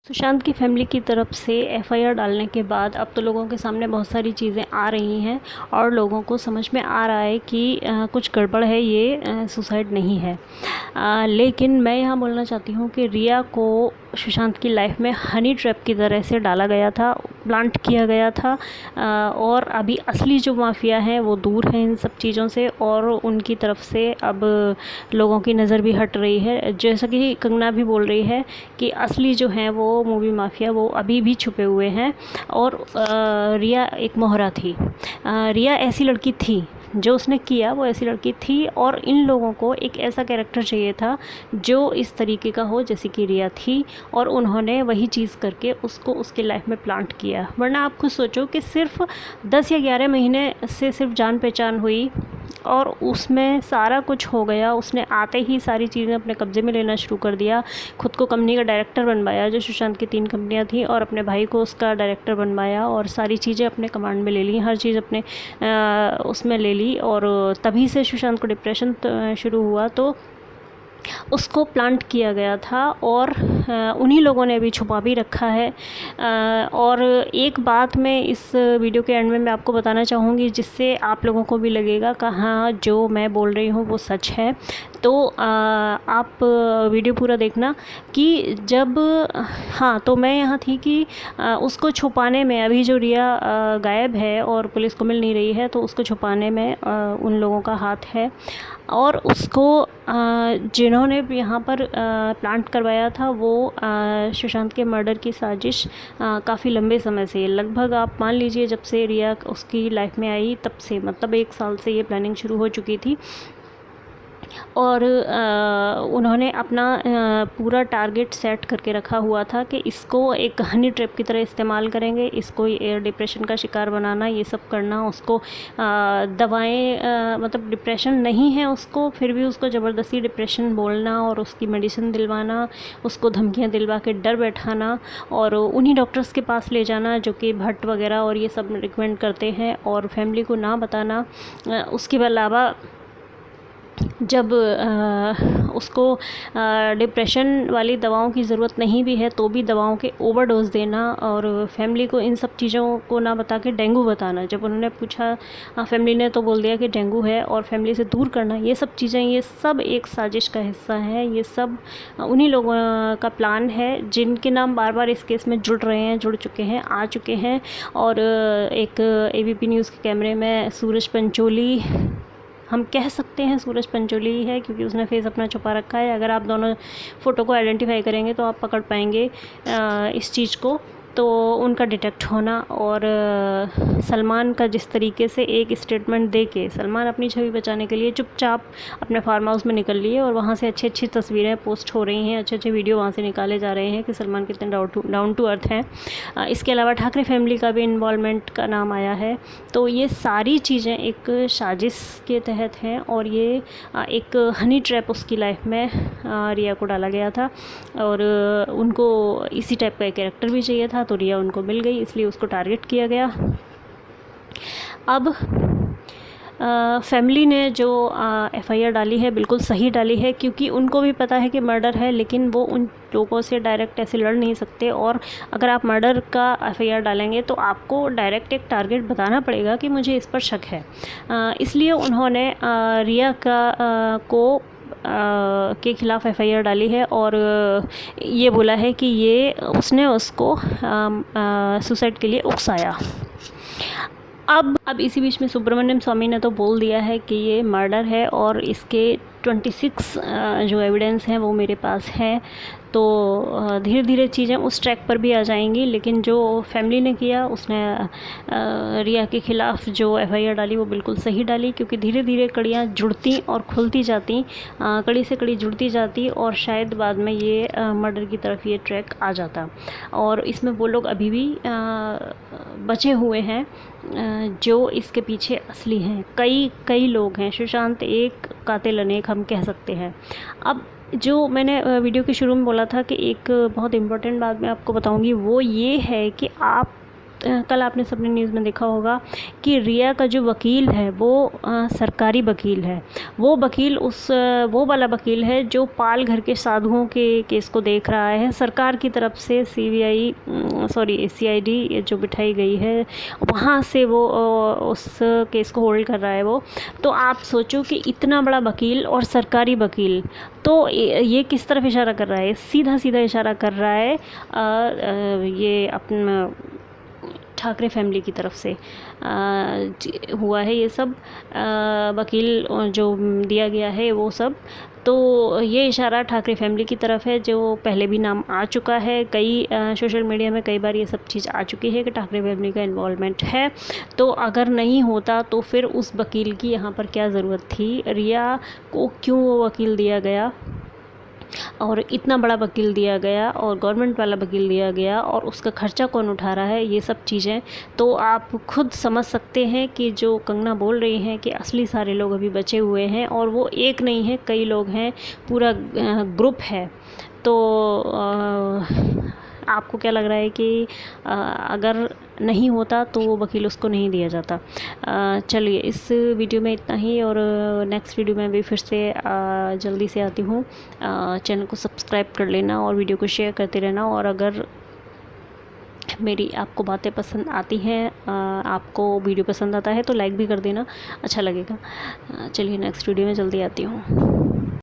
सुशांत की फैमिली की तरफ से एफआईआर डालने के बाद अब तो लोगों के सामने बहुत सारी चीज़ें आ रही हैं और लोगों को समझ में आ रहा है कि कुछ गड़बड़ है, ये सुसाइड नहीं है। लेकिन मैं यहाँ बोलना चाहती हूँ कि रिया को सुशांत की लाइफ में हनी ट्रैप की तरह से डाला गया था, प्लांट किया गया था। और अभी असली जो माफिया हैं वो दूर हैं इन सब चीज़ों से और उनकी तरफ से अब लोगों की नज़र भी हट रही है। जैसा कि कंगना भी बोल रही है कि असली जो हैं वो मूवी माफिया वो अभी भी छुपे हुए हैं और रिया एक मोहरा थी। रिया ऐसी लड़की थी, जो उसने किया वो ऐसी लड़की थी और इन लोगों को एक ऐसा कैरेक्टर चाहिए था जो इस तरीके का हो जैसे कि रिया थी और उन्होंने वही चीज़ करके उसको उसके लाइफ में प्लांट किया। वरना आप खुद सोचो कि सिर्फ 10 या 11 महीने से सिर्फ जान पहचान हुई और उसमें सारा कुछ हो गया। उसने आते ही सारी चीज़ें अपने कब्ज़े में लेना शुरू कर दिया, खुद को कंपनी का डायरेक्टर बनवाया जो सुशांत की 3 कंपनियां थी और अपने भाई को उसका डायरेक्टर बनवाया और सारी चीज़ें अपने कमांड में ले ली, हर चीज़ अपने उसमें ले ली। और तभी से सुशांत को डिप्रेशन शुरू हुआ तो उसको प्लांट किया गया था और उन्हीं लोगों ने अभी छुपा भी रखा है। और एक बात मैं इस वीडियो के एंड में मैं आपको बताना चाहूँगी जिससे आप लोगों को भी लगेगा कि हाँ जो मैं बोल रही हूँ वो सच है। तो आप वीडियो पूरा देखना कि जब हाँ तो मैं यहाँ थी कि उसको छुपाने में अभी जो रिया गायब है और पुलिस को मिल नहीं रही है तो उसको छुपाने में उन लोगों का हाथ है और उसको जिन्होंने यहाँ पर प्लांट करवाया था वो सुशांत के मर्डर की साजिश काफ़ी लंबे समय से, लगभग आप मान लीजिए जब से रिया उसकी लाइफ में आई तब से, मतलब 1 साल से ये प्लानिंग शुरू हो चुकी थी। और उन्होंने अपना पूरा टारगेट सेट करके रखा हुआ था कि इसको एक हनी ट्रैप की तरह इस्तेमाल करेंगे, इसको डिप्रेशन का शिकार बनाना, ये सब करना, उसको दवाएं मतलब डिप्रेशन नहीं है उसको फिर भी उसको ज़बरदस्ती डिप्रेशन बोलना और उसकी मेडिसिन दिलवाना, उसको धमकियां दिलवा के डर बैठाना और उन्हीं डॉक्टर्स के पास ले जाना जो कि भट्ट वगैरह और ये सब रिकमेंड करते हैं और फैमिली को ना बताना। उसके अलावा जब उसको डिप्रेशन वाली दवाओं की ज़रूरत नहीं भी है तो भी दवाओं के ओवरडोज देना और फैमिली को इन सब चीज़ों को ना बता के डेंगू बताना। जब उन्होंने पूछा फैमिली ने तो बोल दिया कि डेंगू है और फैमिली से दूर करना, ये सब चीज़ें, ये सब एक साजिश का हिस्सा है। ये सब उन्हीं लोगों का प्लान है जिनके नाम बार बार इस केस में जुड़ रहे हैं, जुड़ चुके हैं, आ चुके हैं। और एक एबीपी न्यूज़ के कैमरे में सूरज पंचोली, हम कह सकते हैं सूरज पंचोली ही है क्योंकि उसने फेस अपना छुपा रखा है। अगर आप दोनों फ़ोटो को आइडेंटिफाई करेंगे तो आप पकड़ पाएंगे इस चीज़ को। तो उनका डिटेक्ट होना और सलमान का जिस तरीके से एक स्टेटमेंट दे के सलमान अपनी छवि बचाने के लिए चुपचाप अपने फार्म हाउस में निकल लिए और वहाँ से अच्छी अच्छी तस्वीरें पोस्ट हो रही हैं, अच्छे अच्छे वीडियो वहाँ से निकाले जा रहे हैं कि सलमान कितने डाउन टू अर्थ हैं। इसके अलावा ठाकरे फैमिली का भी इन्वॉल्वमेंट का नाम आया है। तो ये सारी चीज़ें एक साजिश के तहत हैं और ये एक हनी ट्रैप उसकी लाइफ में रिया को डाला गया था और उनको इसी टाइप का एक कैरेक्टर भी चाहिए था तो रिया उनको मिल गई, इसलिए उसको टारगेट किया गया। अब फैमिली ने जो एफआईआर डाली है बिल्कुल सही डाली है क्योंकि उनको भी पता है कि मर्डर है, लेकिन वो उन लोगों से डायरेक्ट ऐसे लड़ नहीं सकते। और अगर आप मर्डर का एफआईआर डालेंगे तो आपको डायरेक्ट एक टारगेट बताना पड़ेगा कि मुझे इस पर शक है। इसलिए उन्होंने रिया को के ख़िलाफ़ एफआईआर डाली है और ये बोला है कि ये उसने उसको सुसाइड के लिए उकसाया। अब इसी बीच में सुब्रमण्यम स्वामी ने तो बोल दिया है कि ये मर्डर है और इसके 26 जो एविडेंस हैं वो मेरे पास हैं। तो धीरे धीरे चीज़ें उस ट्रैक पर भी आ जाएंगी। लेकिन जो फैमिली ने किया उसने रिया के ख़िलाफ़ जो एफआईआर डाली वो बिल्कुल सही डाली क्योंकि धीरे धीरे कड़ियाँ जुड़ती और खुलती जाती, कड़ी से कड़ी जुड़ती जाती और शायद बाद में ये मर्डर की तरफ ये ट्रैक आ जाता। और इसमें वो लोग अभी भी बचे हुए हैं जो इसके पीछे असली हैं। कई लोग हैं, सुशांत एक कातिल अनेक हम कह सकते हैं। अब जो मैंने वीडियो के शुरू में बोला था कि एक बहुत इम्पोर्टेंट बात मैं आपको बताऊंगी वो ये है कि आप कल आपने सबने न्यूज़ में देखा होगा कि रिया का जो वकील है वो सरकारी वकील है। वो वकील वो वाला वकील है जो पाल घर के साधुओं के केस को देख रहा है। सरकार की तरफ से CID जो बिठाई गई है वहाँ से वो उस केस को होल्ड कर रहा है वो। तो आप सोचो कि इतना बड़ा वकील और सरकारी वकील, तो ये किस तरफ इशारा कर रहा है? सीधा सीधा इशारा कर रहा है ये अपना ठाकरे फैमिली की तरफ से हुआ है ये सब। वकील जो दिया गया है वो सब, तो ये इशारा ठाकरे फैमिली की तरफ है, जो पहले भी नाम आ चुका है। कई सोशल मीडिया में कई बार ये सब चीज़ आ चुकी है कि ठाकरे फैमिली का इन्वॉल्वमेंट है। तो अगर नहीं होता तो फिर उस वकील की यहाँ पर क्या ज़रूरत थी? रिया को क्यों वो वकील दिया गया, और इतना बड़ा वकील दिया गया और गवर्नमेंट वाला वकील दिया गया, और उसका खर्चा कौन उठा रहा है? ये सब चीज़ें तो आप खुद समझ सकते हैं कि जो कंगना बोल रही हैं कि असली सारे लोग अभी बचे हुए हैं, और वो एक नहीं है, कई लोग हैं, पूरा ग्रुप है। तो आपको क्या लग रहा है कि अगर नहीं होता तो वो वकील उसको नहीं दिया जाता? चलिए, इस वीडियो में इतना ही, और नेक्स्ट वीडियो में भी फिर से जल्दी से आती हूँ। चैनल को सब्सक्राइब कर लेना और वीडियो को शेयर करते रहना, और अगर मेरी आपको बातें पसंद आती हैं, आपको वीडियो पसंद आता है तो लाइक भी कर देना, अच्छा लगेगा। चलिए, नेक्स्ट वीडियो में जल्दी आती हूँ।